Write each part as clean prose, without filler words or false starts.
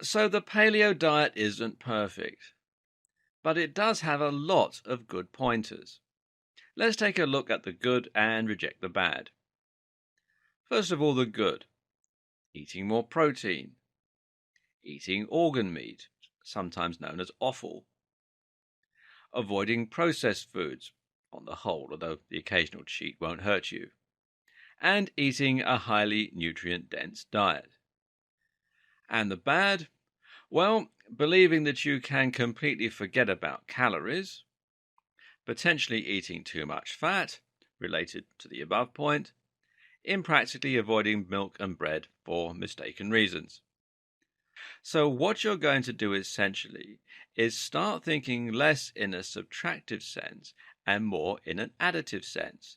So the paleo diet isn't perfect, but it does have a lot of good pointers. Let's take a look at the good and reject the bad. First of all, the good: eating more protein, eating organ meat, sometimes known as offal, avoiding processed foods, on the whole, although the occasional cheat won't hurt you, and eating a highly nutrient dense diet. And the bad? Well, believing that you can completely forget about calories, potentially eating too much fat, related to the above point, impractically avoiding milk and bread for mistaken reasons. So, what you're going to do essentially is start thinking less in a subtractive sense and more in an additive sense.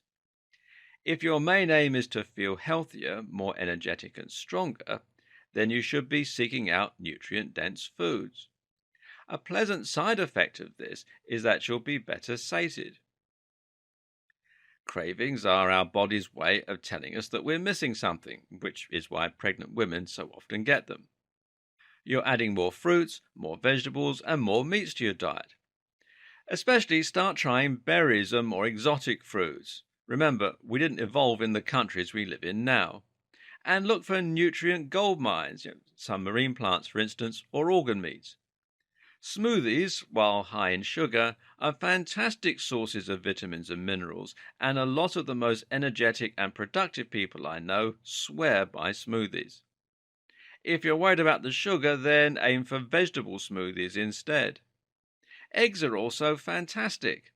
If your main aim is to feel healthier, more energetic, and stronger, then you should be seeking out nutrient dense foods. A pleasant side effect of this is that you'll be better sated. Cravings are our body's way of telling us that we're missing something, which is why pregnant women so often get them. You're adding more fruits, more vegetables, and more meats to your diet. Especially start trying berries and more exotic fruits. Remember, we didn't evolve in the countries we live in now. And look for nutrient gold mines, some marine plants, for instance, or organ meats. Smoothies, while high in sugar, are fantastic sources of vitamins and minerals, and a lot of the most energetic and productive people I know swear by smoothies. If you're worried about the sugar, then aim for vegetable smoothies instead. Eggs are also fantastic.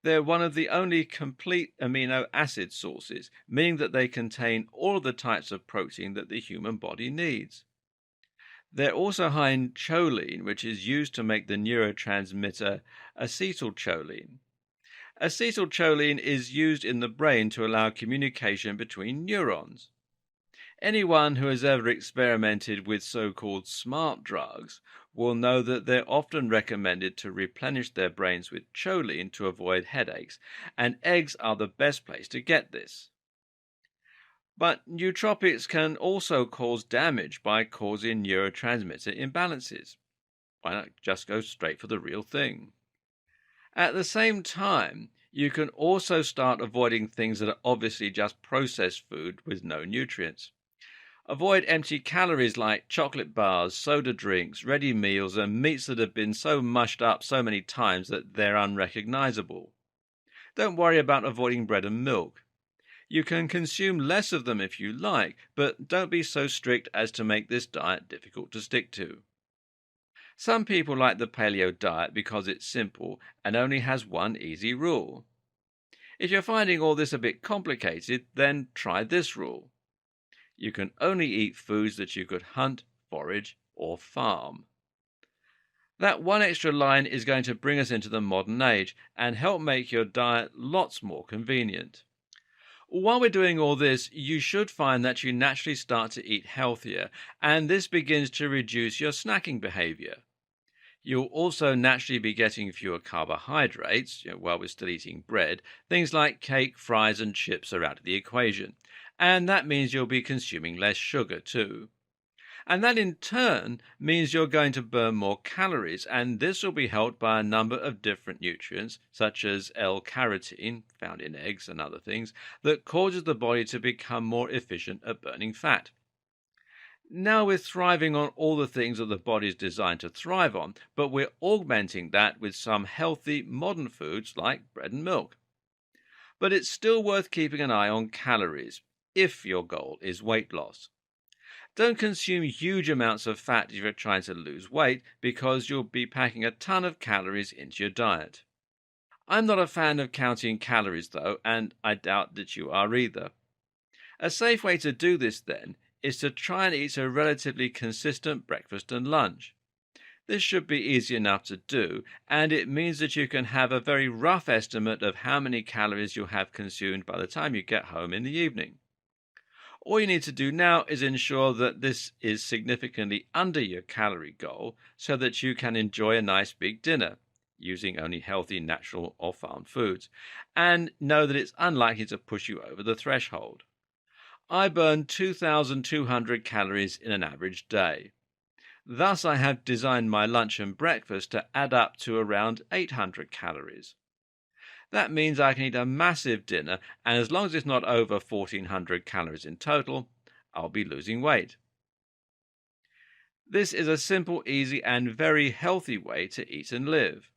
They're one of the only complete amino acid sources, meaning that they contain all of the types of protein that the human body needs. They're also high in choline, which is used to make the neurotransmitter acetylcholine. Acetylcholine is used in the brain to allow communication between neurons. Anyone who has ever experimented with so-called smart drugs will know that they're often recommended to replenish their brains with choline to avoid headaches, and eggs are the best place to get this. But nootropics can also cause damage by causing neurotransmitter imbalances. Why not just go straight for the real thing? At the same time, you can also start avoiding things that are obviously just processed food with no nutrients. Avoid empty calories like chocolate bars, soda drinks, ready meals, and meats that have been so mushed up so many times that they're unrecognizable. Don't worry about avoiding bread and milk. You can consume less of them if you like, but don't be so strict as to make this diet difficult to stick to. Some people like the paleo diet because it's simple and only has one easy rule. If you're finding all this a bit complicated, then try this rule. You can only eat foods that you could hunt, forage, or farm. That one extra line is going to bring us into the modern age and help make your diet lots more convenient. While we're doing all this, you should find that you naturally start to eat healthier, and this begins to reduce your snacking behavior. You'll also naturally be getting fewer carbohydrates, while we're still eating bread. Things like cake, fries, and chips are out of the equation. And that means you'll be consuming less sugar too. And that in turn means you're going to burn more calories, and this will be helped by a number of different nutrients, such as L-carnitine, found in eggs and other things, that causes the body to become more efficient at burning fat. Now we're thriving on all the things that the body is designed to thrive on, but we're augmenting that with some healthy modern foods like bread and milk. But it's still worth keeping an eye on calories, if your goal is weight loss. Don't consume huge amounts of fat if you're trying to lose weight, because you'll be packing a ton of calories into your diet. I'm not a fan of counting calories though, and I doubt that you are either. A safe way to do this then is to try and eat a relatively consistent breakfast and lunch. This should be easy enough to do, and it means that you can have a very rough estimate of how many calories you'll have consumed by the time you get home in the evening. All you need to do now is ensure that this is significantly under your calorie goal so that you can enjoy a nice big dinner, using only healthy, natural, or farmed foods, and know that it's unlikely to push you over the threshold. I burn 2,200 calories in an average day. Thus, I have designed my lunch and breakfast to add up to around 800 calories. That means I can eat a massive dinner, and as long as it's not over 1400 calories in total, I'll be losing weight. This is a simple, easy, and very healthy way to eat and live.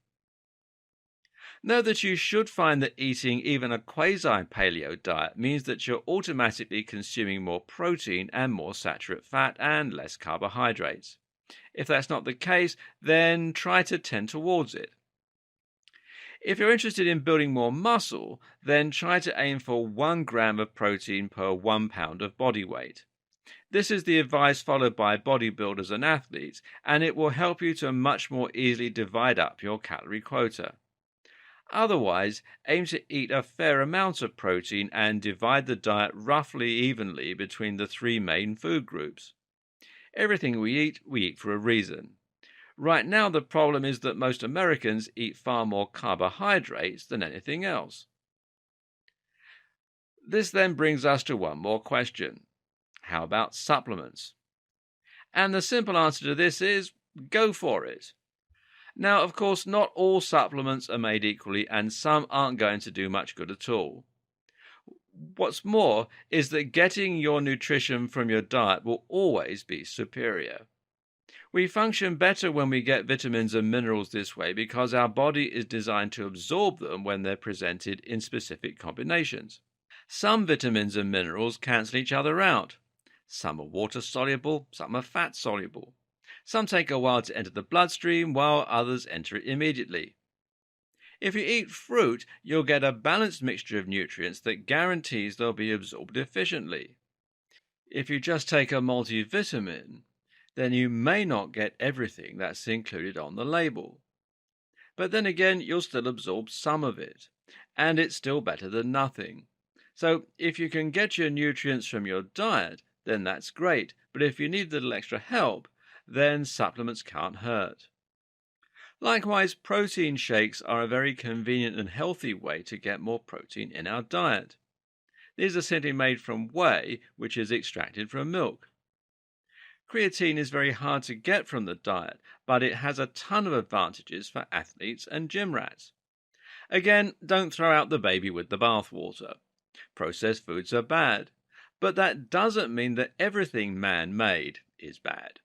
Know that you should find that eating even a quasi paleo diet means that you're automatically consuming more protein and more saturated fat and less carbohydrates. If that's not the case, then try to tend towards it. If you're interested in building more muscle, then try to aim for 1 gram of protein per 1 pound of body weight. This is the advice followed by bodybuilders and athletes, and it will help you to much more easily divide up your calorie quota. Otherwise, aim to eat a fair amount of protein and divide the diet roughly evenly between the three main food groups. Everything we eat for a reason. Right now, the problem is that most Americans eat far more carbohydrates than anything else. This then brings us to one more question. How about supplements? And the simple answer to this is go for it. Now, of course, not all supplements are made equally, and some aren't going to do much good at all. What's more is that getting your nutrition from your diet will always be superior. We function better when we get vitamins and minerals this way because our body is designed to absorb them when they're presented in specific combinations. Some vitamins and minerals cancel each other out. Some are water soluble, some are fat soluble. Some take a while to enter the bloodstream, while others enter it immediately. If you eat fruit, you'll get a balanced mixture of nutrients that guarantees they'll be absorbed efficiently. If you just take a multivitamin, then you may not get everything that's included on the label. But then again, you'll still absorb some of it, and it's still better than nothing. So if you can get your nutrients from your diet, then that's great. But if you need a little extra help, then supplements can't hurt. Likewise, protein shakes are a very convenient and healthy way to get more protein in our diet. These are simply made from whey, which is extracted from milk. Creatine is very hard to get from the diet, but it has a ton of advantages for athletes and gym rats. Again, don't throw out the baby with the bathwater. Processed foods are bad, but that doesn't mean that everything man-made is bad.